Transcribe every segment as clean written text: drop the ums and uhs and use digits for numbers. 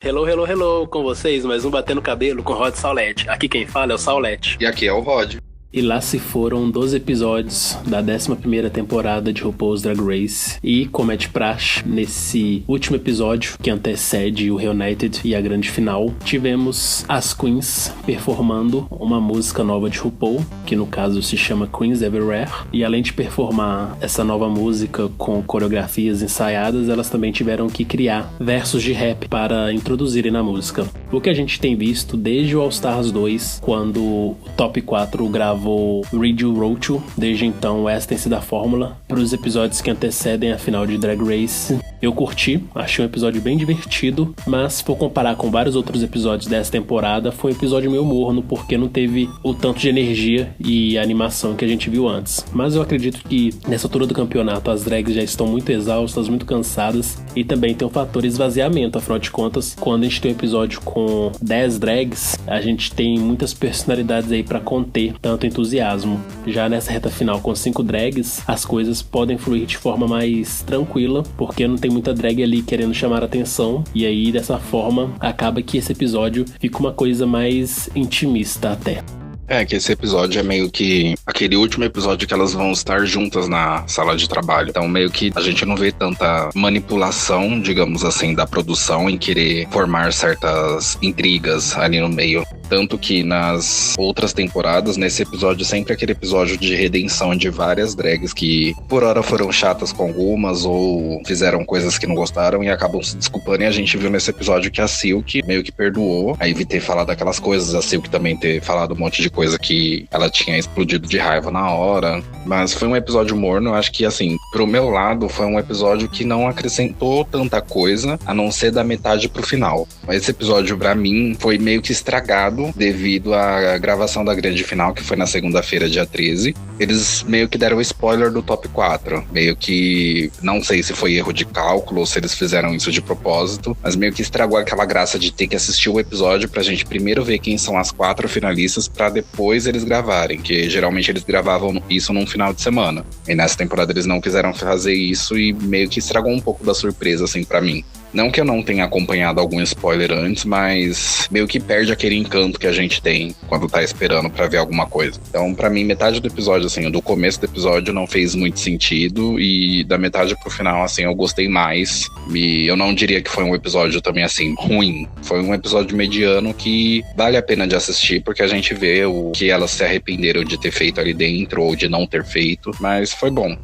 Hello, hello, hello, com vocês, mais um Batendo Cabelo com Rod Saulete. Aqui quem fala é o Saulete. E aqui é o Rod. E lá se foram 12 episódios da 11ª temporada de RuPaul's Drag Race. E, como é de praxe, nesse último episódio, que antecede o Reunited e a grande final, tivemos as Queens performando uma música nova de RuPaul, que no caso se chama Queens Everywhere. E além de performar essa nova música com coreografias ensaiadas, elas também tiveram que criar versos de rap para introduzirem na música. O que a gente tem visto desde o All Stars 2, quando o Top 4 gravou Read You Wrote You. Desde então, essa tem sido a fórmula para os episódios que antecedem a final de Drag Race. Eu curti, achei um episódio bem divertido, mas se for comparar com vários outros episódios dessa temporada, foi um episódio meio morno, porque não teve o tanto de energia e animação que a gente viu antes. Mas eu acredito que nessa altura do campeonato as drags já estão muito exaustas, muito cansadas, e também tem um fator esvaziamento. Afinal de contas, quando a gente tem um episódio com 10 drags, a gente tem muitas personalidades aí para conter tanto entusiasmo. Já nessa reta final com 5 drags, as coisas podem fluir de forma mais tranquila, porque não tem muita drag ali querendo chamar a atenção, e aí dessa forma acaba que esse episódio fica uma coisa mais intimista até. É, que esse episódio é meio que aquele último episódio que elas vão estar juntas na sala de trabalho. Então meio que a gente não vê tanta manipulação, digamos assim, da produção em querer formar certas intrigas ali no meio. Tanto que nas outras temporadas, nesse episódio, sempre aquele episódio de redenção de várias drags que por hora foram chatas com algumas ou fizeram coisas que não gostaram e acabam se desculpando. E a gente viu nesse episódio que a Silk meio que perdoou a Ivy ter falado aquelas coisas, a Silk também ter falado um monte de coisa que ela tinha explodido de raiva na hora. Mas foi um episódio morno. Eu acho que, assim, pro meu lado, foi um episódio que não acrescentou tanta coisa, a não ser da metade pro final. Mas esse episódio, pra mim, foi meio que estragado devido à gravação da grande final, que foi na segunda-feira, dia 13. Eles meio que deram spoiler do top 4. Meio que, não sei se foi erro de cálculo ou se eles fizeram isso de propósito, mas meio que estragou aquela graça de ter que assistir o episódio pra gente primeiro ver quem são as 4 finalistas pra depois eles gravarem, que geralmente eles gravavam isso num final de semana. E nessa temporada eles não quiseram fazer isso e meio que estragou um pouco da surpresa, assim, pra mim. Não que eu não tenha acompanhado algum spoiler antes, mas meio que perde aquele encanto que a gente tem quando tá esperando pra ver alguma coisa. Então, pra mim, metade do episódio, assim, do começo do episódio não fez muito sentido, e da metade pro final, assim, eu gostei mais. E eu não diria que foi um episódio também, assim, ruim. Foi um episódio mediano que vale a pena de assistir, porque a gente vê o que elas se arrependeram de ter feito ali dentro ou de não ter feito, mas foi bom.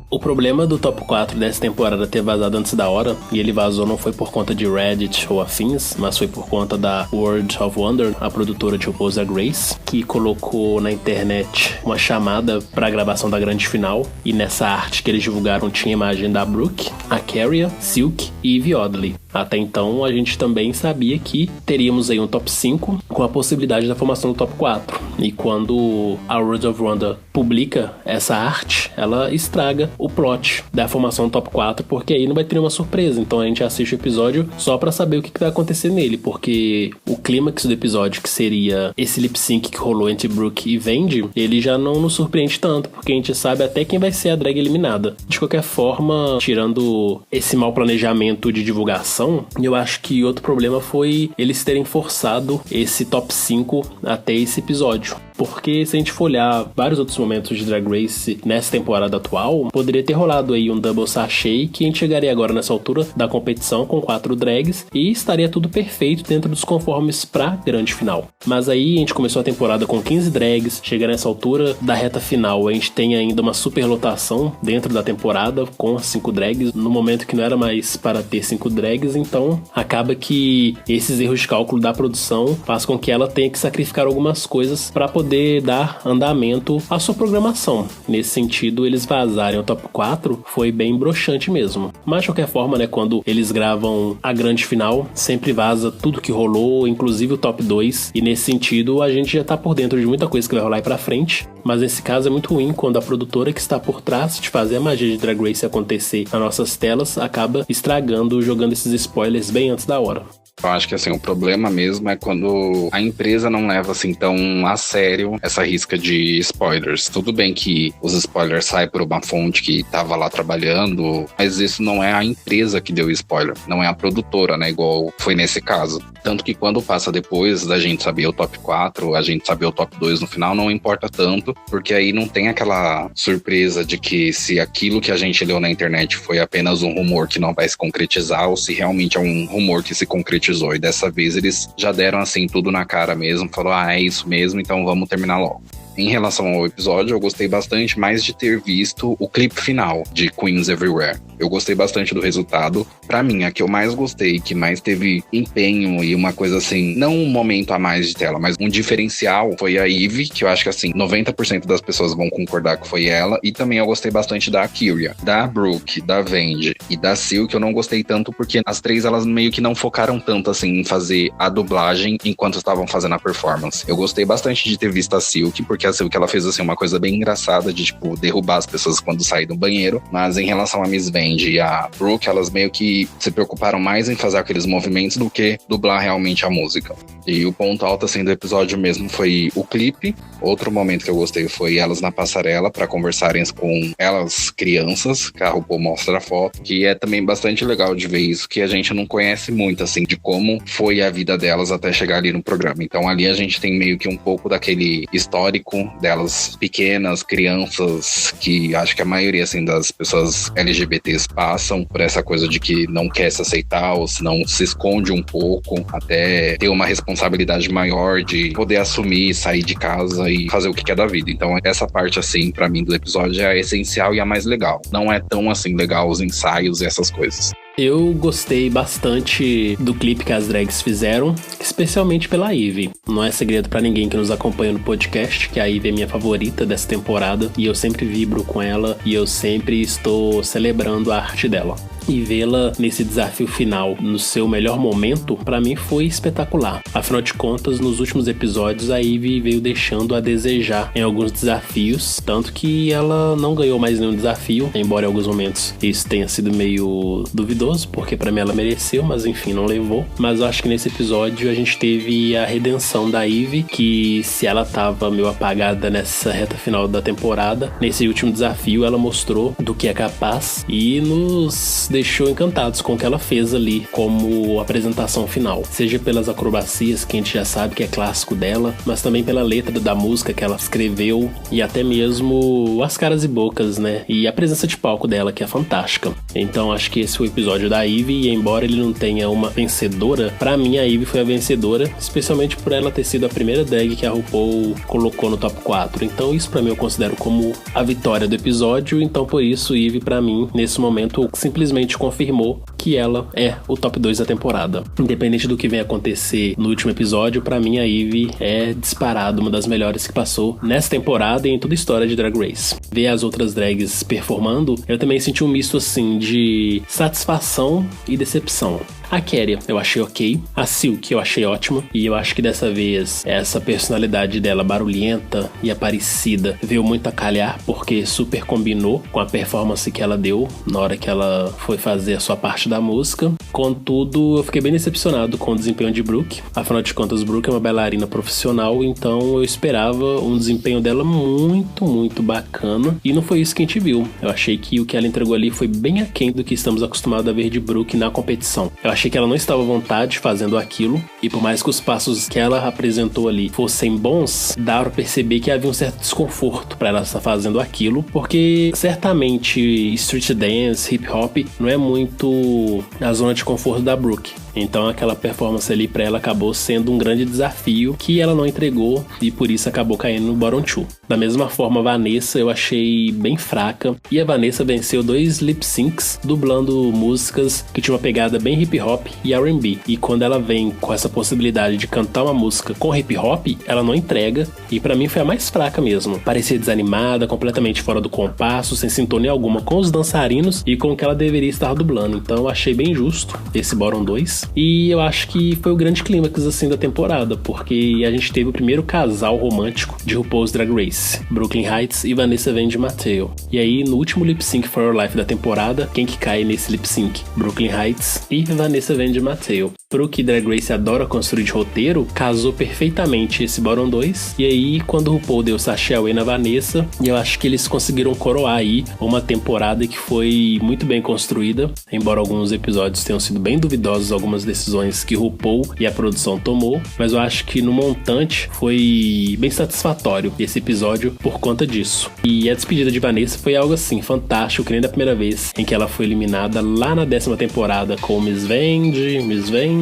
O problema do top 4 dessa temporada ter vazado antes da hora, e ele vazou não foi por conta de Reddit ou afins, mas foi por conta da World of Wonder, a produtora de RuPaul's Drag Race, que colocou na internet uma chamada para a gravação da grande final, e nessa arte que eles divulgaram tinha imagem da Brooke, a Carrie, Silk e Ivy Oddly. Até então a gente também sabia que teríamos aí um top 5 com a possibilidade da formação do top 4. E quando a World of Wonder publica essa arte, ela estraga o plot da formação do top 4, porque aí não vai ter nenhuma surpresa. Então a gente assiste o episódio só pra saber o que vai acontecer nele, porque o clímax do episódio, que seria esse lip sync que rolou entre Brooke e Vendi, ele já não nos surpreende tanto, porque a gente sabe até quem vai ser a drag eliminada. De qualquer forma, tirando esse mau planejamento de divulgação, eu acho que outro problema foi eles terem forçado esse top 5 até esse episódio. Porque se a gente for olhar vários outros momentos de Drag Race nessa temporada atual, poderia ter rolado aí um double sachet, que a gente chegaria agora nessa altura da competição com 4 drags e estaria tudo perfeito dentro dos conformes pra grande final. Mas aí a gente começou a temporada com 15 drags, chega nessa altura da reta final, a gente tem ainda uma superlotação dentro da temporada com 5 drags, no momento que não era mais para ter 5 drags, então acaba que esses erros de cálculo da produção faz com que ela tenha que sacrificar algumas coisas para poder dar andamento à sua programação. Nesse sentido, eles vazarem o top 4 foi bem broxante mesmo. Mas de qualquer forma, né, quando eles gravam a grande final, sempre vaza tudo que rolou, inclusive o top 2, e nesse sentido a gente já tá por dentro de muita coisa que vai rolar aí pra frente. Mas nesse caso é muito ruim quando a produtora que está por trás de fazer a magia de Drag Race acontecer nas nossas telas acaba estragando, jogando esses spoilers bem antes da hora. Eu acho que assim, o problema mesmo é quando a empresa não leva assim tão a sério essa risca de spoilers. Tudo bem que os spoilers saem por uma fonte que tava lá trabalhando, mas isso não é a empresa que deu spoiler, não é a produtora, né? Igual foi nesse caso. Tanto que quando passa depois da gente saber o top 4, a gente saber o top 2 no final, não importa tanto, porque aí não tem aquela surpresa de que se aquilo que a gente leu na internet foi apenas um rumor que não vai se concretizar, ou se realmente é um rumor que se concretizou. E dessa vez eles já deram assim tudo na cara mesmo, falou, é isso mesmo, então vamos terminar logo. Em relação ao episódio, eu gostei bastante mais de ter visto o clipe final de Queens Everywhere. Eu gostei bastante do resultado. Pra mim, a que eu mais gostei, que mais teve empenho e uma coisa assim, não um momento a mais de tela, mas um diferencial, foi a Ivy, que eu acho que assim, 90% das pessoas vão concordar que foi ela. E também eu gostei bastante da Kyria, da Brooke, da Vandy e da Silk. Eu não gostei tanto porque as três, elas meio que não focaram tanto assim em fazer a dublagem enquanto estavam fazendo a performance. Eu gostei bastante de ter visto a Silk, porque a Silk, ela fez assim uma coisa bem engraçada de tipo derrubar as pessoas quando saem do banheiro. Mas em relação a Miss Vandy e a Brooke, elas meio que se preocuparam mais em fazer aqueles movimentos do que dublar realmente a música. E o ponto alto assim do episódio mesmo foi o clipe. Outro momento que eu gostei foi elas na passarela para conversarem com elas crianças, que a RuPaul mostra a foto, que é também bastante legal de ver isso, que a gente não conhece muito assim de como foi a vida delas até chegar ali no programa. Então ali a gente tem meio que um pouco daquele histórico delas pequenas, crianças, que acho que a maioria assim das pessoas LGBTs passam por essa coisa de que não quer se aceitar ou se não se esconde um pouco, até ter uma responsabilidade maior de poder assumir, sair de casa e fazer o que quer da vida. Então essa parte assim, pra mim, do episódio é a essencial e a mais legal. Não é tão assim legal os ensaios e essas coisas. Eu gostei bastante do clipe que as drags fizeram, especialmente pela Ivy. Não é segredo pra ninguém que nos acompanha no podcast que a Ivy é minha favorita dessa temporada e eu sempre vibro com ela e eu sempre estou celebrando a arte dela. E vê-la nesse desafio final no seu melhor momento, pra mim foi espetacular. Afinal de contas, nos últimos episódios, a Ivy veio deixando a desejar em alguns desafios, tanto que ela não ganhou mais nenhum desafio, embora em alguns momentos isso tenha sido meio duvidoso, porque pra mim ela mereceu, mas enfim, não levou. Mas eu acho que nesse episódio a gente teve a redenção da Ivy, que se ela tava meio apagada nessa reta final da temporada, nesse último desafio ela mostrou do que é capaz e nos deixou encantados com o que ela fez ali como apresentação final, seja pelas acrobacias que a gente já sabe que é clássico dela, mas também pela letra da música que ela escreveu e até mesmo as caras e bocas, né, e a presença de palco dela, que é fantástica. Então acho que esse foi o episódio da Ivy e embora ele não tenha uma vencedora, pra mim a Ivy foi a vencedora, especialmente por ela ter sido a primeira drag que a RuPaul colocou no top 4, então isso pra mim eu considero como a vitória do episódio, então por isso Ivy pra mim, nesse momento, simplesmente confirmou que ela é o top 2 da temporada. Independente do que venha acontecer no último episódio, pra mim a Ivy é disparado uma das melhores que passou nessa temporada e em toda a história de Drag Race. Ver as outras drags performando, eu também senti um misto assim de satisfação e decepção. A Kéria eu achei ok, a Silk eu achei ótima e eu acho que dessa vez essa personalidade dela barulhenta e aparecida veio muito a calhar porque super combinou com a performance que ela deu na hora que ela foi fazer a sua parte da música. Contudo, eu fiquei bem decepcionado com o desempenho de Brooke, afinal de contas Brooke é uma bailarina profissional, então eu esperava um desempenho dela muito bacana e não foi isso que a gente viu. Eu achei que o que ela entregou ali foi bem aquém do que estamos acostumados a ver de Brooke na competição. Eu achei que ela não estava à vontade fazendo aquilo, e por mais que os passos que ela apresentou ali fossem bons, dá pra perceber que havia um certo desconforto pra ela estar fazendo aquilo, porque certamente street dance, hip hop não é muito a zona de conforto da Brooke. Então aquela performance ali pra ela acabou sendo um grande desafio que ela não entregou e por isso acabou caindo no bottom 2. Da mesma forma, a Vanessa eu achei bem fraca e a Vanessa venceu 2 lip syncs dublando músicas que tinham uma pegada bem hip hop e R&B. E quando ela vem com essa possibilidade de cantar uma música com hip hop, ela não entrega e pra mim foi a mais fraca mesmo. Parecia desanimada, completamente fora do compasso, sem sintonia alguma com os dançarinos e com o que ela deveria estar dublando. Então eu achei bem justo esse bottom 2. E eu acho que foi o grande clímax assim da temporada, porque a gente teve o primeiro casal romântico de RuPaul's Drag Race, Brooklyn Heights e Vanessa Vandy Mateo. E aí no último lip sync for Your Life da temporada, quem que cai nesse lip sync? Brooklyn Heights e Vanessa Vandy Mateo. pro que Drag Race adora construir de roteiro, casou perfeitamente esse Bottom 2. E aí, quando o RuPaul deu Sasha Away na Vanessa, eu acho que eles conseguiram coroar aí uma temporada que foi muito bem construída, embora alguns episódios tenham sido bem duvidosos, algumas decisões que RuPaul e a produção tomou, mas eu acho que no montante foi bem satisfatório esse episódio por conta disso. E a despedida de Vanessa foi algo assim, fantástico, que nem da primeira vez em que ela foi eliminada lá na 10ª temporada com Miss Vendi.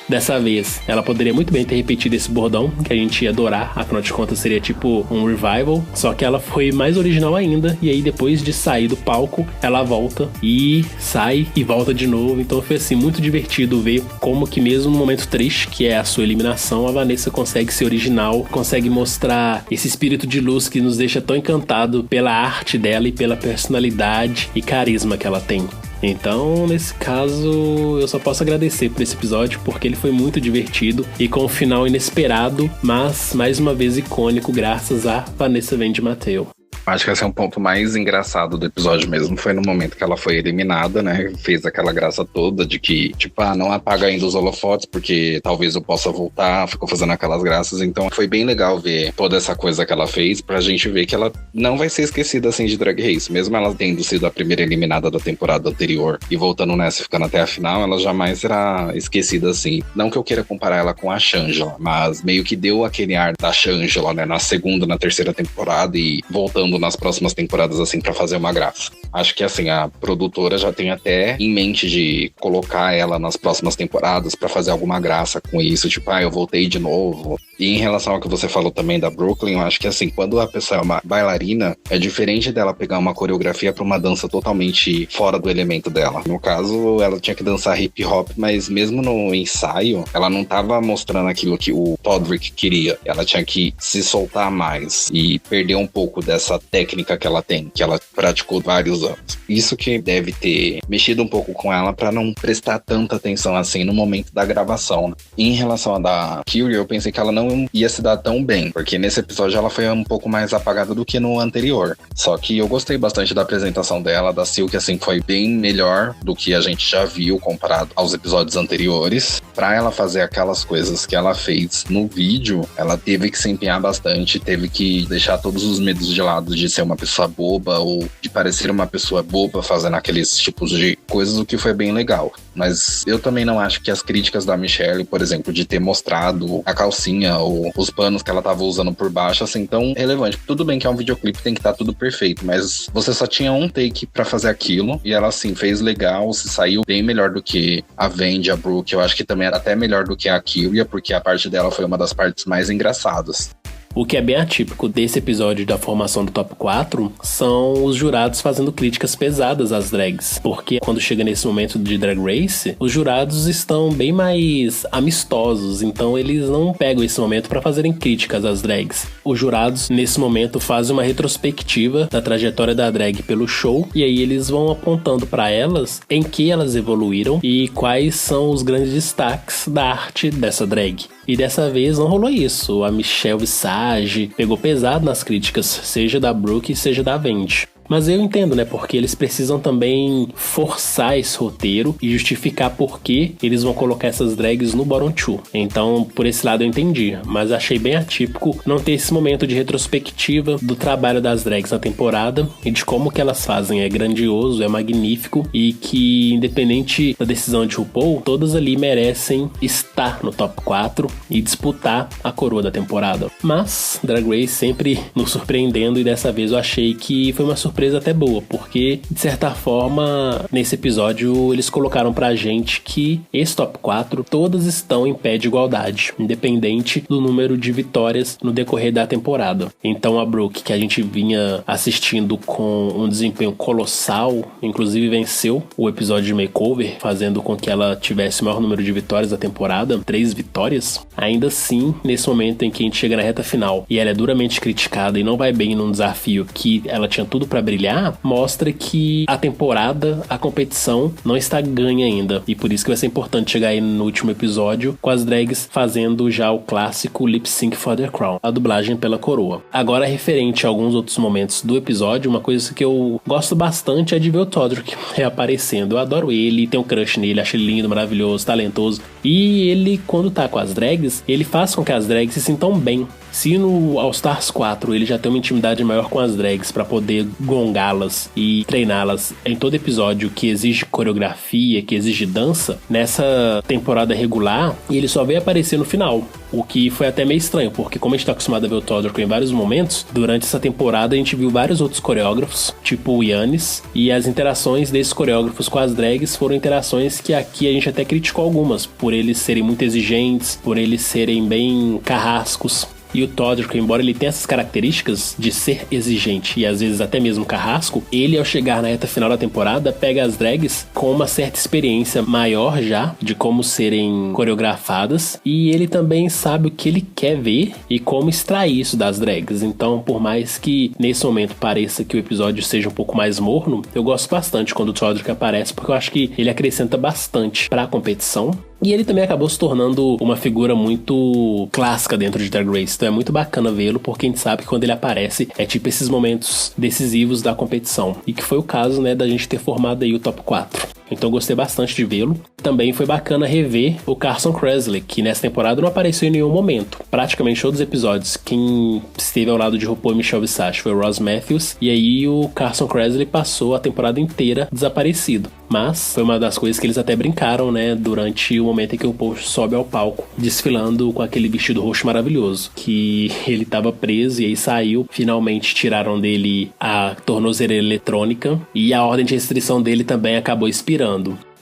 Dessa vez, ela poderia muito bem ter repetido esse bordão, que a gente ia adorar, afinal de contas seria tipo um revival, só que ela foi mais original ainda, e aí depois de sair do palco, ela volta e sai e volta de novo, então foi assim, muito divertido ver como que mesmo no momento triste, que é a sua eliminação, a Vanessa consegue ser original, consegue mostrar esse espírito de luz que nos deixa tão encantado pela arte dela e pela personalidade e carisma que ela tem. Então, nesse caso, eu só posso agradecer por esse episódio, porque ele foi muito divertido e com um final inesperado, mas mais uma vez icônico, graças a Vanessa Vendi Matteo. Acho que esse é um ponto mais engraçado do episódio mesmo, foi no momento que ela foi eliminada, né? Fez aquela graça toda de que, tipo, não apaga ainda os holofotes, porque talvez eu possa voltar, ficou fazendo aquelas graças. Então foi bem legal ver toda essa coisa que ela fez, pra gente ver que ela não vai ser esquecida assim de Drag Race. Mesmo ela tendo sido a primeira eliminada da temporada anterior e voltando nessa e ficando até a final, ela jamais será esquecida assim. Não que eu queira comparar ela com a Shangela, mas meio que deu aquele ar da Shangela, né? Na segunda, na terceira temporada e voltando nas próximas temporadas, assim, pra fazer uma graça. Acho que, assim, a produtora já tem até em mente de colocar ela nas próximas temporadas pra fazer alguma graça com isso, tipo, eu voltei de novo. E em relação ao que você falou também da Brooklyn, eu acho que, assim, quando a pessoa é uma bailarina, é diferente dela pegar uma coreografia pra uma dança totalmente fora do elemento dela. No caso, ela tinha que dançar hip hop, mas mesmo no ensaio, ela não tava mostrando aquilo que o Todrick queria. Ela tinha que se soltar mais e perder um pouco dessa técnica que ela tem, que ela praticou vários anos. Isso que deve ter mexido um pouco com ela pra não prestar tanta atenção assim no momento da gravação, né? Em relação a da Kyrie, eu pensei que ela não ia se dar tão bem, porque nesse episódio ela foi um pouco mais apagada do que no anterior. Só que eu gostei bastante da apresentação dela, da Silk, assim, foi bem melhor do que a gente já viu comparado aos episódios anteriores. Pra ela fazer aquelas coisas que ela fez no vídeo, ela teve que se empenhar bastante, teve que deixar todos os medos de lado de ser uma pessoa boba ou de parecer uma pessoa boba fazendo aqueles tipos de coisas, o que foi bem legal. Mas eu também não acho que as críticas da Michelle, por exemplo, de ter mostrado a calcinha ou os panos que ela tava usando por baixo, assim, tão relevante. Tudo bem que é um videoclipe, tem que estar tudo perfeito, mas você só tinha um take pra fazer aquilo e ela, assim, fez legal, se saiu bem melhor do que a Vendi, a Brooke. Eu acho que também era até melhor do que a Kyria, porque a parte dela foi uma das partes mais engraçadas. O que é bem atípico desse episódio da formação do Top 4 são os jurados fazendo críticas pesadas às drags. Porque quando chega nesse momento de Drag Race, os jurados estão bem mais amistosos, então eles não pegam esse momento para fazerem críticas às drags. Os jurados, nesse momento, fazem uma retrospectiva da trajetória da drag pelo show, e aí eles vão apontando para elas em que elas evoluíram e quais são os grandes destaques da arte dessa drag. E dessa vez não rolou isso. A Michelle Visage pegou pesado nas críticas, seja da Brooke, seja da Vendi. Mas eu entendo, né? Porque eles precisam também forçar esse roteiro e justificar por que eles vão colocar essas drags no bottom 2. Então, por esse lado eu entendi. Mas achei bem atípico não ter esse momento de retrospectiva do trabalho das drags na temporada e de como que elas fazem. É grandioso, é magnífico e que, independente da decisão de RuPaul, todas ali merecem estar no top 4 e disputar a coroa da temporada. Mas Drag Race sempre nos surpreendendo, e dessa vez eu achei que foi uma surpresa até boa, porque de certa forma nesse episódio eles colocaram pra gente que esse top 4 todas estão em pé de igualdade, independente do número de vitórias no decorrer da temporada. Então a Brooke, que a gente vinha assistindo com um desempenho colossal, inclusive venceu o episódio de Makeover, fazendo com que ela tivesse o maior número de vitórias da temporada, 3 vitórias. Ainda assim, nesse momento em que a gente chega na reta final e ela é duramente criticada e não vai bem num desafio que ela tinha tudo pra brilhar, mostra que a temporada, a competição, não está ganha ainda. E por isso que vai ser importante chegar aí no último episódio com as drags fazendo já o clássico Lip Sync for the Crown, a dublagem pela coroa. Agora, referente a alguns outros momentos do episódio, uma coisa que eu gosto bastante é de ver o Todrick reaparecendo. Eu adoro ele, tenho um crush nele, acho ele lindo, maravilhoso, talentoso. E ele, quando tá com as drags, ele faz com que as drags se sintam bem. Se no All Stars 4 ele já tem uma intimidade maior com as drags pra poder gongá-las e treiná-las em todo episódio que exige coreografia, que exige dança, nessa temporada regular ele só veio aparecer no final. O que foi até meio estranho, porque como a gente tá acostumado a ver o Todrick em vários momentos, durante essa temporada a gente viu vários outros coreógrafos, tipo o Yannis, e as interações desses coreógrafos com as drags foram interações que aqui a gente até criticou algumas, por eles serem muito exigentes, por eles serem bem carrascos. E o Todrick, embora ele tenha essas características de ser exigente e às vezes até mesmo carrasco, ele ao chegar na reta final da temporada pega as drags com uma certa experiência maior já de como serem coreografadas, e ele também sabe o que ele quer ver e como extrair isso das drags. Então, por mais que nesse momento pareça que o episódio seja um pouco mais morno, eu gosto bastante quando o Todrick aparece, porque eu acho que ele acrescenta bastante para a competição. E ele também acabou se tornando uma figura muito clássica dentro de Drag Race. Então é muito bacana vê-lo, porque a gente sabe que quando ele aparece é tipo esses momentos decisivos da competição. E que foi o caso, né, da gente ter formado aí o top 4. Então eu gostei bastante de vê-lo. Também foi bacana rever o Carson Kressley, que nessa temporada não apareceu em nenhum momento. Praticamente todos os episódios, quem esteve ao lado de RuPaul e Michelle Visage foi o Ross Matthews. E aí o Carson Kressley passou a temporada inteira desaparecido. Mas foi uma das coisas que eles até brincaram, né, durante o momento em que o RuPaul sobe ao palco, desfilando com aquele vestido roxo maravilhoso, que ele tava preso e aí saiu. Finalmente tiraram dele a tornozeleira eletrônica e a ordem de restrição dele também acabou expirando.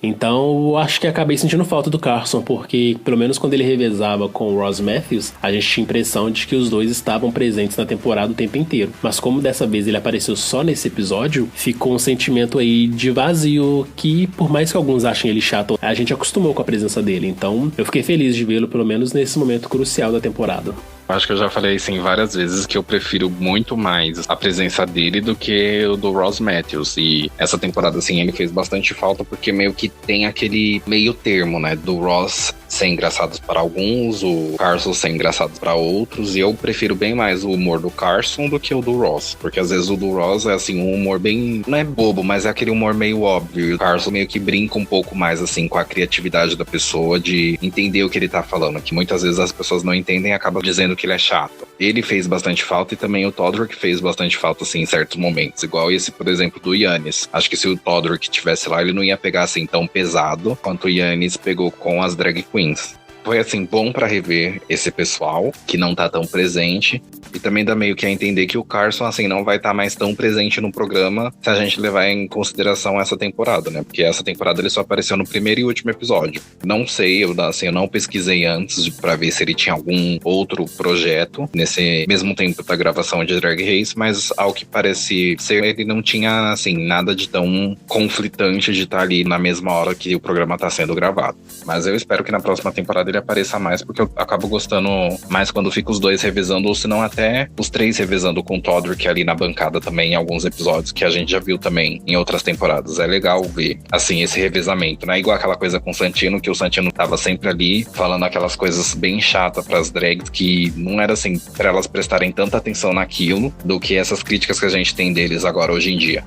Então, eu acho que acabei sentindo falta do Carson, porque pelo menos quando ele revezava com o Ross Matthews, a gente tinha a impressão de que os dois estavam presentes na temporada o tempo inteiro. Mas como dessa vez ele apareceu só nesse episódio, ficou um sentimento aí de vazio que, por mais que alguns achem ele chato, a gente acostumou com a presença dele. Então, eu fiquei feliz de vê-lo, pelo menos nesse momento crucial da temporada. Acho que eu já falei assim várias vezes que eu prefiro muito mais a presença dele do que o do Ross Matthews. E essa temporada, assim, ele fez bastante falta porque meio que tem aquele meio termo, né? Do Ross ser engraçado para alguns, o Carson ser engraçado para outros. E eu prefiro bem mais o humor do Carson do que o do Ross. Porque às vezes o do Ross é, assim, um humor bem... não é bobo, mas é aquele humor meio óbvio. E o Carson meio que brinca um pouco mais, assim, com a criatividade da pessoa de entender o que ele tá falando. Que muitas vezes as pessoas não entendem e acabam dizendo que ele é chato. Ele fez bastante falta e também o Todrick fez bastante falta, assim, em certos momentos. Igual esse, por exemplo, do Yannis. Acho que se o Todrick tivesse lá, ele não ia pegar, assim, tão pesado quanto o Yannis pegou com as drag queens. Foi, assim, bom pra rever esse pessoal que não tá tão presente. E também dá meio que a entender que o Carson, assim, não vai estar mais tão presente no programa se a gente levar em consideração essa temporada, né? Porque essa temporada ele só apareceu no primeiro e último episódio. Não sei, eu não pesquisei antes pra ver se ele tinha algum outro projeto nesse mesmo tempo da gravação de Drag Race, mas ao que parece ser, ele não tinha, assim, nada de tão conflitante de estar ali na mesma hora que o programa tá sendo gravado. Mas eu espero que na próxima temporada ele apareça mais, porque eu acabo gostando mais quando fica os dois revezando, ou se não até os três revezando com o Todrick ali na bancada também em alguns episódios que a gente já viu também em outras temporadas. É legal ver, assim, esse revezamento, né? Igual aquela coisa com o Santino, que o Santino tava sempre ali falando aquelas coisas bem chatas pras drags, que não era assim, pra elas prestarem tanta atenção naquilo, do que essas críticas que a gente tem deles agora hoje em dia.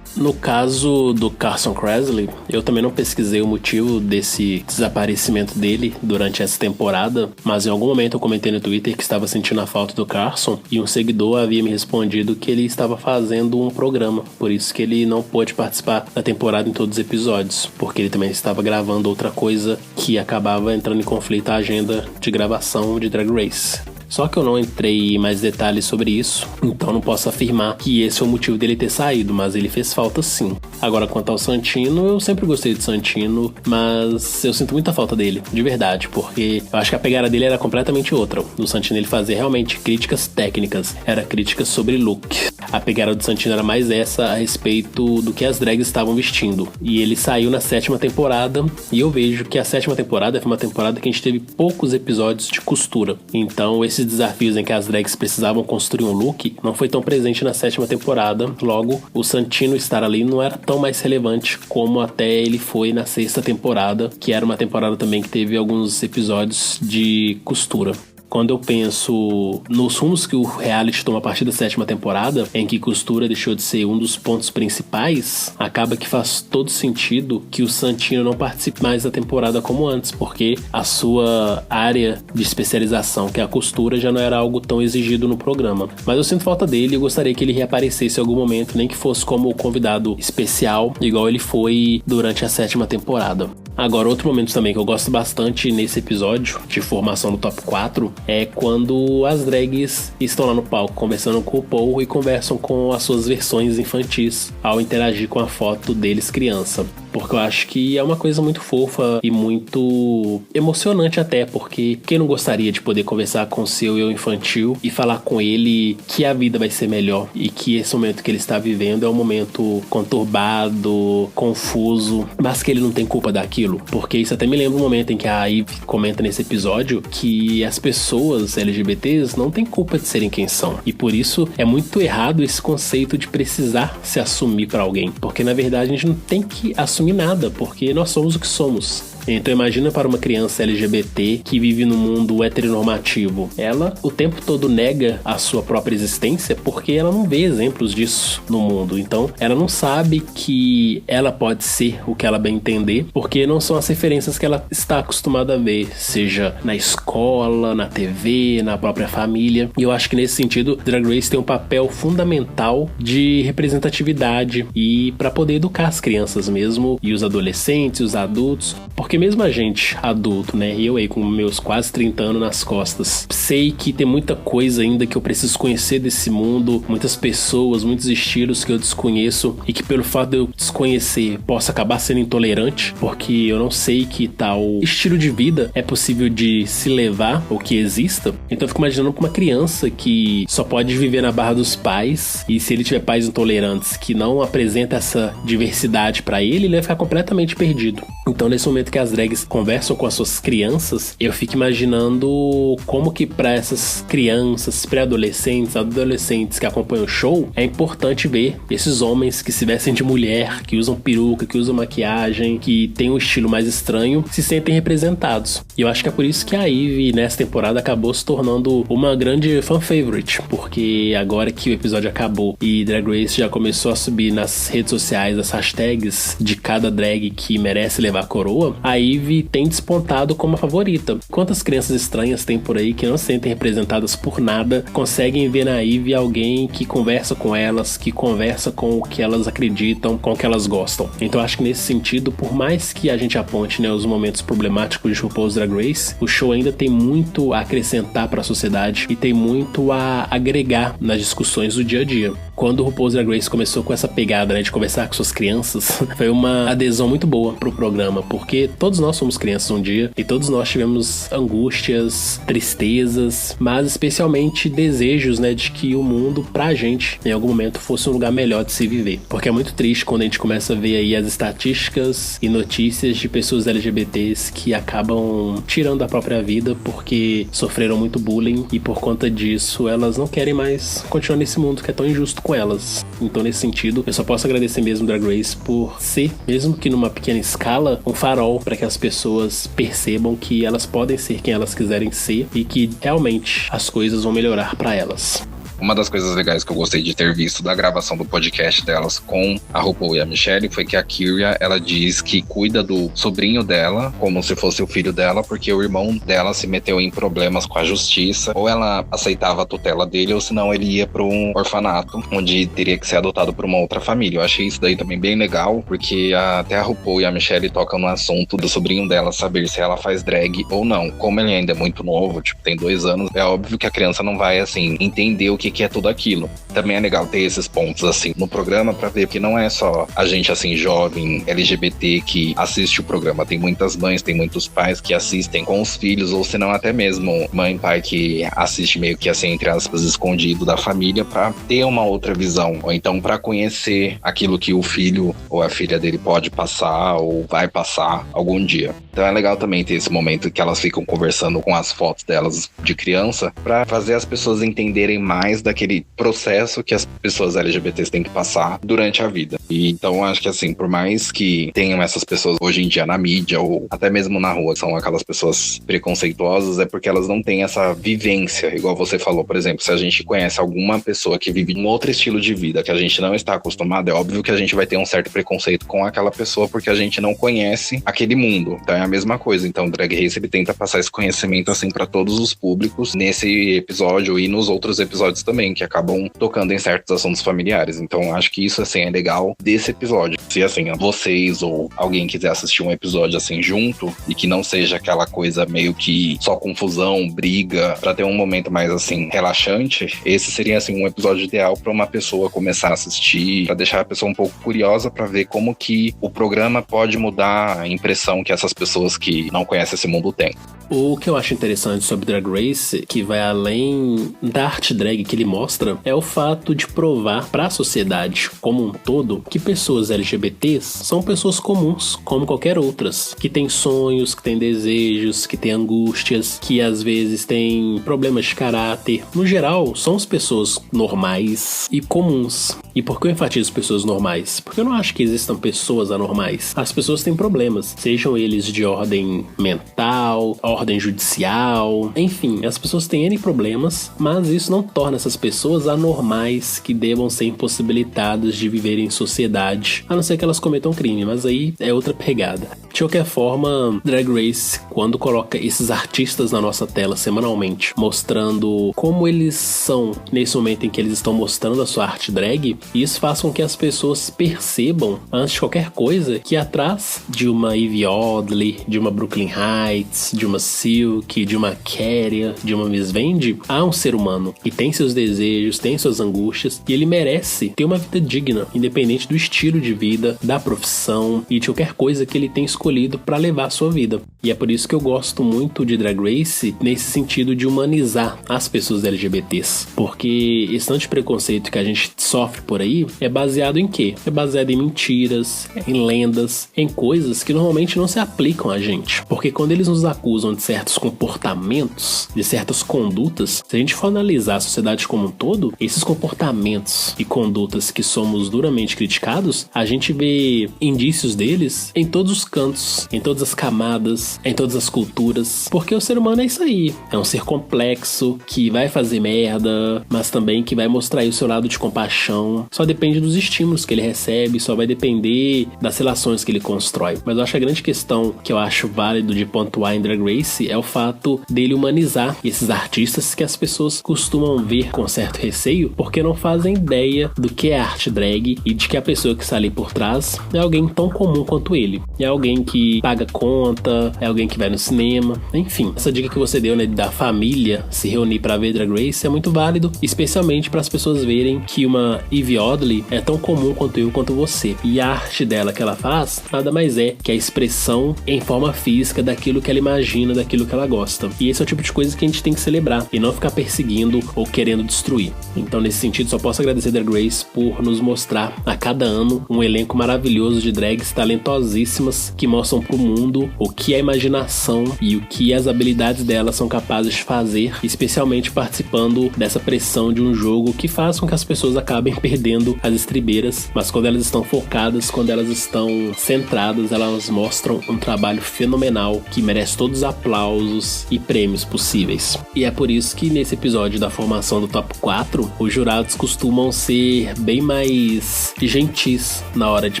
No caso do Carson Kressley, eu também não pesquisei o motivo desse desaparecimento dele durante essa temporada, mas em algum momento eu comentei no Twitter que estava sentindo a falta do Carson e um seguidor havia me respondido que ele estava fazendo um programa, por isso que ele não pôde participar da temporada em todos os episódios, porque ele também estava gravando outra coisa que acabava entrando em conflito à agenda de gravação de Drag Race. Só que eu não entrei em mais detalhes sobre isso, então não posso afirmar que esse é o motivo dele ter saído, mas ele fez falta sim. Agora, quanto ao Santino, eu sempre gostei de Santino, mas eu sinto muita falta dele, de verdade, porque eu acho que a pegada dele era completamente outra. O Santino, ele fazia realmente críticas técnicas, era críticas sobre look. A pegada do Santino era mais essa a respeito do que as drags estavam vestindo. E ele saiu na 7ª temporada, e eu vejo que a 7ª temporada foi uma temporada que a gente teve poucos episódios de costura. Então, esses desafios em que as drags precisavam construir um look não foi tão presente na 7ª temporada. Logo, o Santino estar ali não era tão mais relevante como até ele foi na 6ª temporada, que era uma temporada também que teve alguns episódios de costura. Quando eu penso nos rumos que o reality toma a partir da 7ª temporada, em que costura deixou de ser um dos pontos principais, acaba que faz todo sentido que o Santino não participe mais da temporada como antes, porque a sua área de especialização, que é a costura, já não era algo tão exigido no programa. Mas eu sinto falta dele e gostaria que ele reaparecesse em algum momento, nem que fosse como convidado especial, igual ele foi durante a 7ª temporada. Agora, outro momento também que eu gosto bastante nesse episódio de formação do Top 4 é quando as drags estão lá no palco conversando com o Paul e conversam com as suas versões infantis ao interagir com a foto deles criança. Porque eu acho que é uma coisa muito fofa e muito emocionante até, porque quem não gostaria de poder conversar com o seu eu infantil e falar com ele que a vida vai ser melhor e que esse momento que ele está vivendo é um momento conturbado, confuso, mas que ele não tem culpa daquilo. Porque isso até me lembra um momento em que a Ivy comenta nesse episódio que as pessoas LGBTs não têm culpa de serem quem são. E por isso é muito errado esse conceito de precisar se assumir para alguém. Porque na verdade a gente não tem que assumir nada, porque nós somos o que somos. Então imagina para uma criança LGBT que vive no mundo heteronormativo. Ela o tempo todo nega a sua própria existência porque ela não vê exemplos disso no mundo. Então ela não sabe que ela pode ser o que ela bem entender, porque não são as referências que ela está acostumada a ver, seja na escola, na TV, na própria família. E eu acho que nesse sentido Drag Race tem um papel fundamental de representatividade e para poder educar as crianças mesmo, e os adolescentes, os adultos, porque mesmo a gente adulto, né, eu aí com meus quase 30 anos nas costas, sei que tem muita coisa ainda que eu preciso conhecer desse mundo, muitas pessoas, muitos estilos que eu desconheço e que pelo fato de eu desconhecer possa acabar sendo intolerante, porque eu não sei que tal estilo de vida é possível de se levar ou que exista. Então eu fico imaginando com uma criança que só pode viver na barra dos pais, e se ele tiver pais intolerantes que não apresentam essa diversidade pra ele, ele vai ficar completamente perdido. Então nesse momento que as drags conversam com as suas crianças, eu fico imaginando como que para essas crianças, pré-adolescentes, adolescentes que acompanham o show, é importante ver esses homens que se vestem de mulher, que usam peruca, que usam maquiagem, que tem um estilo mais estranho, se sentem representados. E eu acho que é por isso que a Ivy nessa temporada acabou se tornando uma grande fan favorite, porque agora que o episódio acabou e Drag Race já começou a subir nas redes sociais as hashtags de cada drag que merece levar a coroa, a Ivy tem despontado como a favorita. Quantas crianças estranhas tem por aí que não se sentem representadas por nada, conseguem ver na Ivy alguém que conversa com elas, que conversa com o que elas acreditam, com o que elas gostam. Então acho que nesse sentido, por mais que a gente aponte, né, os momentos problemáticos de RuPaul's Drag Race, o show ainda tem muito a acrescentar para a sociedade e tem muito a agregar nas discussões do dia a dia. Quando o RuPaul's Drag Race começou com essa pegada, né, de conversar com suas crianças, foi uma adesão muito boa pro programa, porque todos nós somos crianças um dia e todos nós tivemos angústias, tristezas, mas especialmente desejos, né, de que o mundo pra gente em algum momento fosse um lugar melhor de se viver. Porque é muito triste quando a gente começa a ver aí as estatísticas e notícias de pessoas LGBTs que acabam tirando a própria vida porque sofreram muito bullying e por conta disso elas não querem mais continuar nesse mundo que é tão injusto com elas. Então nesse sentido eu só posso agradecer mesmo Drag Race por ser, mesmo que numa pequena escala, um farol para que as pessoas percebam que elas podem ser quem elas quiserem ser e que realmente as coisas vão melhorar para elas. Uma das coisas legais que eu gostei de ter visto da gravação do podcast delas com a RuPaul e a Michelle foi que a Kyria, ela diz que cuida do sobrinho dela como se fosse o filho dela, porque o irmão dela se meteu em problemas com a justiça, ou ela aceitava a tutela dele, ou senão ele ia para um orfanato, onde teria que ser adotado por uma outra família. Eu achei isso daí também bem legal, porque até a RuPaul e a Michelle tocam no assunto do sobrinho dela saber se ela faz drag ou não. Como ele ainda é muito novo, tipo, tem 2 anos, é óbvio que a criança não vai, assim, entender o que é tudo aquilo. Também é legal ter esses pontos, assim, no programa pra ver que não é só a gente, assim, jovem, LGBT que assiste o programa. Tem muitas mães, tem muitos pais que assistem com os filhos, ou se não até mesmo mãe e pai que assiste meio que, assim, entre aspas, escondido da família pra ter uma outra visão, ou então pra conhecer aquilo que o filho ou a filha dele pode passar ou vai passar algum dia. Então é legal também ter esse momento que elas ficam conversando com as fotos delas de criança pra fazer as pessoas entenderem mais daquele processo que as pessoas LGBTs têm que passar durante a vida. E então acho que, assim, por mais que tenham essas pessoas hoje em dia na mídia ou até mesmo na rua, são aquelas pessoas preconceituosas, é porque elas não têm essa vivência, igual você falou, por exemplo, se a gente conhece alguma pessoa que vive um outro estilo de vida que a gente não está acostumado, é óbvio que a gente vai ter um certo preconceito com aquela pessoa porque a gente não conhece aquele mundo. Então é a mesma coisa. Então o Drag Race, ele tenta passar esse conhecimento, assim, para todos os públicos nesse episódio e nos outros episódios também, que acabam tocando em certos assuntos familiares. Então acho que isso, assim, é legal desse episódio. Se, assim, vocês ou alguém quiser assistir um episódio, assim, junto e que não seja aquela coisa meio que só confusão, briga, pra ter um momento mais, assim, relaxante, esse seria, assim, um episódio ideal pra uma pessoa começar a assistir, pra deixar a pessoa um pouco curiosa pra ver como que o programa pode mudar a impressão que essas pessoas que não conhecem esse mundo têm. O que eu acho interessante sobre Drag Race, que vai além da arte drag que ele mostra, é o fato de provar para a sociedade como um todo que pessoas LGBTs são pessoas comuns, como qualquer outras, que têm sonhos, que têm desejos, que têm angústias, que às vezes têm problemas de caráter. No geral, somos pessoas normais e comuns. E por que eu enfatizo pessoas normais? Porque eu não acho que existam pessoas anormais. As pessoas têm problemas, sejam eles de ordem mental, ordem judicial, enfim, as pessoas têm N problemas, mas isso não torna essas pessoas anormais que devam ser impossibilitadas de viver em sociedade, a não ser que elas cometam crime, mas aí é outra pegada. De qualquer forma, Drag Race, quando coloca esses artistas na nossa tela semanalmente, mostrando como eles são nesse momento em que eles estão mostrando a sua arte drag, isso faz com que as pessoas percebam, antes de qualquer coisa, que atrás de uma Yvie Oddly, de uma Brooklyn Heights, de uma Silk, de uma Keria, de uma Miss Vendi, há um ser humano que tem seus desejos, tem suas angústias, e ele merece ter uma vida digna, independente do estilo de vida, da profissão e de qualquer coisa que ele tenha escolhido para levar a sua vida. E é por isso que eu gosto muito de Drag Race nesse sentido de humanizar as pessoas LGBTs, porque esse tanto de preconceito que a gente sofre por aí é baseado em quê? É baseado em mentiras, em lendas, em coisas que normalmente não se aplicam a gente, porque quando eles nos acusam de certos comportamentos, de certas condutas, se a gente for analisar a sociedade como um todo, esses comportamentos e condutas que somos duramente criticados, a gente vê indícios deles em todos os cantos, em todas as camadas, em todas as culturas, porque o ser humano é isso aí, é um ser complexo, que vai fazer merda, mas também que vai mostrar aí o seu lado de compaixão. Só depende dos estímulos que ele recebe, só vai depender das relações que ele constrói. Mas eu acho que a grande questão que eu acho válido de pontuar em Drag Race é o fato dele humanizar esses artistas que as pessoas costumam ver com certo receio, porque não fazem ideia do que é arte drag e de que a pessoa que está ali por trás é alguém tão comum quanto ele. É alguém que paga conta, é alguém que vai no cinema, enfim. Essa dica que você deu, né, da família se reunir para ver Drag Race é muito válido, especialmente para as pessoas verem que uma Yvie Oddly é tão comum quanto eu, quanto você. E a arte dela que ela faz nada mais é que a expressão em forma física daquilo que ela imagina, daquilo que ela gosta. E esse é o tipo de coisa que a gente tem que celebrar e não ficar perseguindo ou querendo destruir. Então, nesse sentido, só posso agradecer Drag Race por nos mostrar a cada ano um elenco maravilhoso de drags talentosíssimas que mostram pro mundo o que a imaginação e o que as habilidades delas são capazes de fazer, especialmente participando dessa pressão de um jogo que faz com que as pessoas acabem perdendo as estribeiras, mas quando elas estão focadas, quando elas estão centradas, elas mostram um trabalho fenomenal que merece todos os aplausos e prêmios possíveis. E é por isso que nesse episódio da formação do Top 4, os jurados costumam ser bem mais gentis na hora de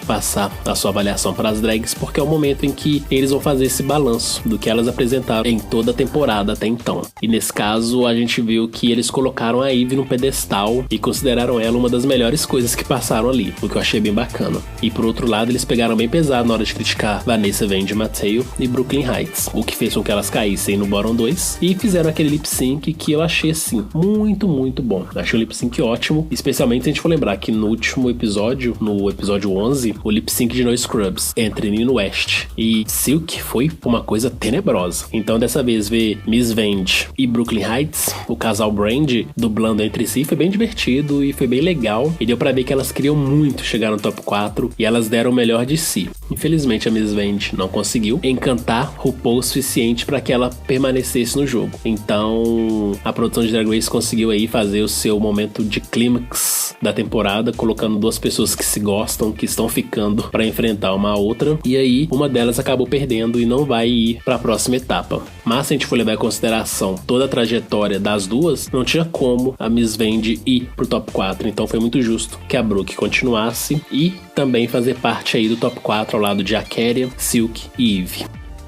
passar a sua avaliação para as drags, porque é o momento em que eles vão fazer esse balanço do que elas apresentaram em toda a temporada até então. E nesse caso, a gente viu que eles colocaram a Ivy num pedestal e consideraram ela uma das melhores coisas que passaram ali, o que eu achei bem bacana. E por outro lado, eles pegaram bem pesado na hora de criticar Vanessa, Vandy, Mateo e Brooklyn Heights, o que fez com que elas caíssem no bottom 2 e fizeram aquele lip sync que eu achei assim, muito, muito bom. Achei o lip sync ótimo, especialmente se a gente for lembrar que no último episódio, no episódio 11, o lip sync de No Scrubs entre Nina West e Silk foi uma coisa tenebrosa. Então dessa vez ver Miss Vandy e Brooklyn Heights, o casal Brandy, dublando entre si, foi bem divertido e foi bem legal, e deu pra ver que elas queriam muito chegar no top 4 e elas deram o melhor de si. Infelizmente a Miss Vandy não conseguiu encantar RuPaul o suficiente para que ela permanecesse no jogo. Então a produção de Drag Race conseguiu aí fazer o seu momento de clímax da temporada, colocando duas pessoas que se gostam, que estão ficando para enfrentar uma a outra, e aí uma delas acabou perdendo e não vai ir para a próxima etapa. Mas se a gente for levar em consideração toda a trajetória das duas, não tinha como a Miss Vandy ir pro top 4, então foi muito justo que a Brooke continuasse e também fazer parte aí do top 4 ao lado de Aquaria, Silk e Eve.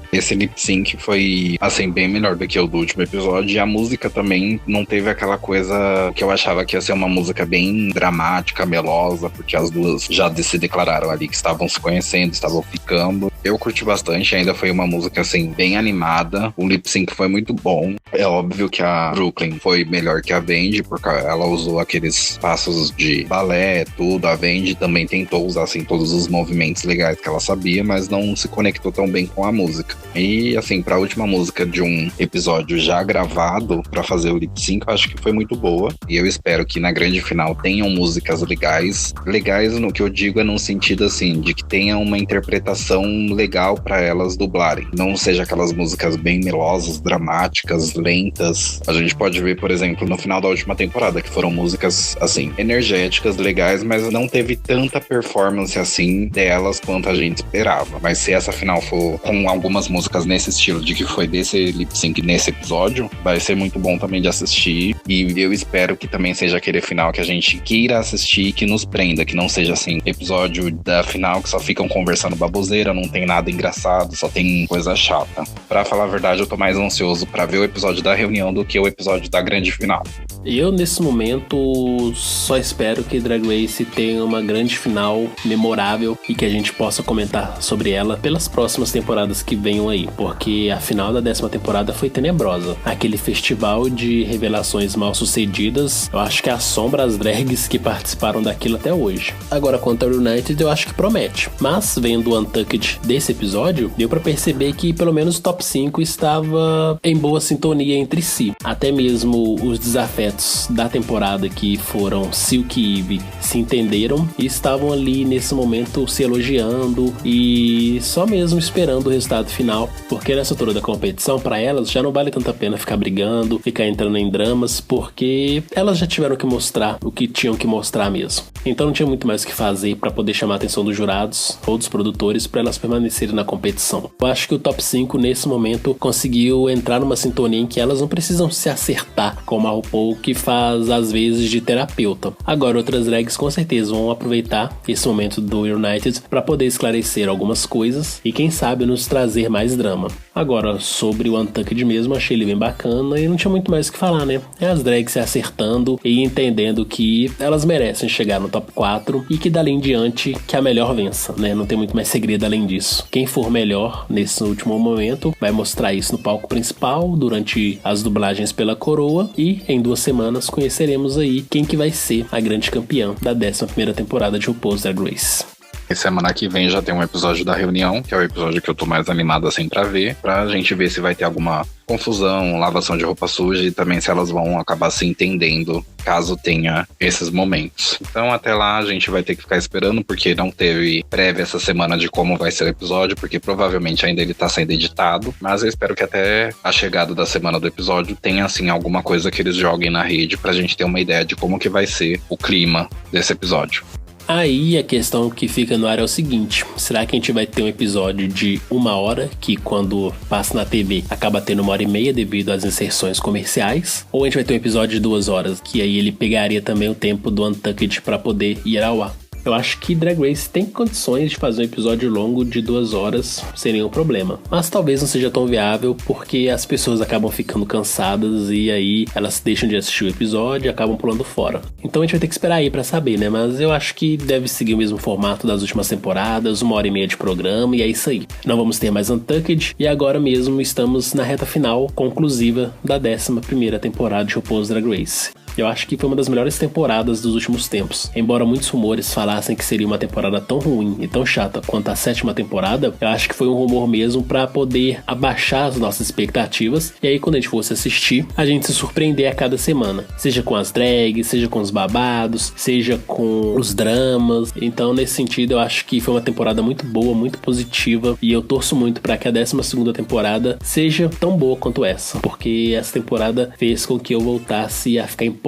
Esse lip sync foi, assim, bem melhor do que o do último episódio. E a música também não teve aquela coisa que eu achava que ia ser uma música bem dramática, melosa, porque as duas já se declararam ali que estavam se conhecendo, estavam ficando. Eu curti bastante, ainda foi uma música, assim, bem animada. O lip sync foi muito bom. É óbvio que a Brooklyn foi melhor que a Vandy, porque ela usou aqueles passos de balé, tudo. A Vandy também tentou usar, assim, todos os movimentos legais que ela sabia, mas não se conectou tão bem com a música. E, assim, pra última música de um episódio já gravado pra fazer o lip sync, eu acho que foi muito boa. E eu espero que na grande final tenham músicas legais. Legais no que eu digo é num sentido, assim, de que tenha uma interpretação legal pra elas dublarem. Não seja aquelas músicas bem melosas, dramáticas, lentas. A gente pode ver, por exemplo, no final da última temporada, que foram músicas, assim, energéticas, legais, mas não teve tanta performance, assim, delas quanto a gente esperava. Mas se essa final for com algumas músicas nesse estilo de que foi desse lip sync nesse episódio, vai ser muito bom também de assistir, e eu espero que também seja aquele final que a gente queira assistir, que nos prenda, que não seja assim, episódio da final que só ficam conversando baboseira, não tem nada engraçado, só tem coisa chata. Pra falar a verdade, eu tô mais ansioso pra ver o episódio da reunião do que o episódio da grande final. Eu, nesse momento, só espero que Drag Race tenha uma grande final memorável e que a gente possa comentar sobre ela pelas próximas temporadas que venham aí, porque a final da 10ª temporada foi tenebrosa. Aquele festival de revelações mal sucedidas, eu acho que assombra as drags que participaram daquilo até hoje. Agora, quanto ao United, eu acho que promete. Mas, vendo o Untucked desse episódio, deu pra perceber que pelo menos o top 5 estava em boa sintonia entre si. Até mesmo os desafetos da temporada, que foram Silk e Eve, se entenderam e estavam ali nesse momento se elogiando e só mesmo esperando o resultado final, porque nessa altura da competição, para elas já não vale tanta pena ficar brigando, ficar entrando em dramas, porque elas já tiveram que mostrar o que tinham que mostrar mesmo. Então não tinha muito mais o que fazer para poder chamar a atenção dos jurados ou dos produtores para elas permanecerem na competição. Eu acho que o top 5 nesse momento conseguiu entrar numa sintonia em que elas não precisam se acertar como a RuPaul, que faz às vezes de terapeuta. Agora outras drags com certeza vão aproveitar esse momento do United para poder esclarecer algumas coisas e quem sabe nos trazer mais drama. Agora, sobre o Untucked mesmo, achei ele bem bacana e não tinha muito mais o que falar, né? É as drags se acertando e entendendo que elas merecem chegar no top 4 e que dali em diante que a melhor vença, né? Não tem muito mais segredo além disso. Quem for melhor nesse último momento vai mostrar isso no palco principal durante as dublagens pela coroa e em 2 semanas conheceremos aí quem que vai ser a grande campeã da 11ª temporada de RuPaul's Drag Race. E semana que vem já tem um episódio da reunião, que é o episódio que eu tô mais animado assim pra ver, pra gente ver se vai ter alguma confusão, lavação de roupa suja e também se elas vão acabar se entendendo caso tenha esses momentos. Então até lá a gente vai ter que ficar esperando, porque não teve prévia essa semana de como vai ser o episódio, porque provavelmente ainda ele tá sendo editado, mas eu espero que até a chegada da semana do episódio tenha assim alguma coisa que eles joguem na rede pra gente ter uma ideia de como que vai ser o clima desse episódio. Aí a questão que fica no ar é o seguinte: será que a gente vai ter um episódio de 1 hora, que quando passa na TV acaba tendo 1h30 devido às inserções comerciais? Ou a gente vai ter um episódio de 2 horas, que aí ele pegaria também o tempo do Untucked para poder ir ao ar? Eu acho que Drag Race tem condições de fazer um episódio longo de 2 horas sem nenhum problema. Mas talvez não seja tão viável porque as pessoas acabam ficando cansadas e aí elas deixam de assistir o episódio e acabam pulando fora. Então a gente vai ter que esperar aí pra saber, né? Mas eu acho que deve seguir o mesmo formato das últimas temporadas, 1h30 de programa e é isso aí. Não vamos ter mais Untucked e agora mesmo estamos na reta final conclusiva da 11ª temporada de RuPaul's Drag Race. Eu acho que foi uma das melhores temporadas dos últimos tempos. Embora muitos rumores falassem que seria uma temporada tão ruim e tão chata quanto a 7ª temporada, eu acho que foi um rumor mesmo pra poder abaixar as nossas expectativas e aí quando a gente fosse assistir, a gente se surpreender a cada semana. Seja com as drags, seja com os babados, seja com os dramas. Então nesse sentido eu acho que foi uma temporada muito boa, muito positiva e eu torço muito pra que a 12ª temporada seja tão boa quanto essa, porque essa temporada fez com que eu voltasse a ficar empolgado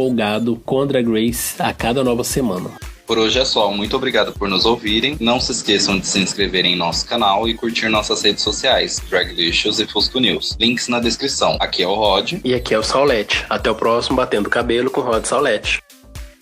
com a Drag Race a cada nova semana. Por hoje é só, muito obrigado por nos ouvirem. Não se esqueçam de se inscreverem em nosso canal e curtir nossas redes sociais, Draglicious e Fusco News. Links na descrição. Aqui é o Rod. E aqui é o Saulete. Até o próximo Batendo Cabelo com Rod Saulete.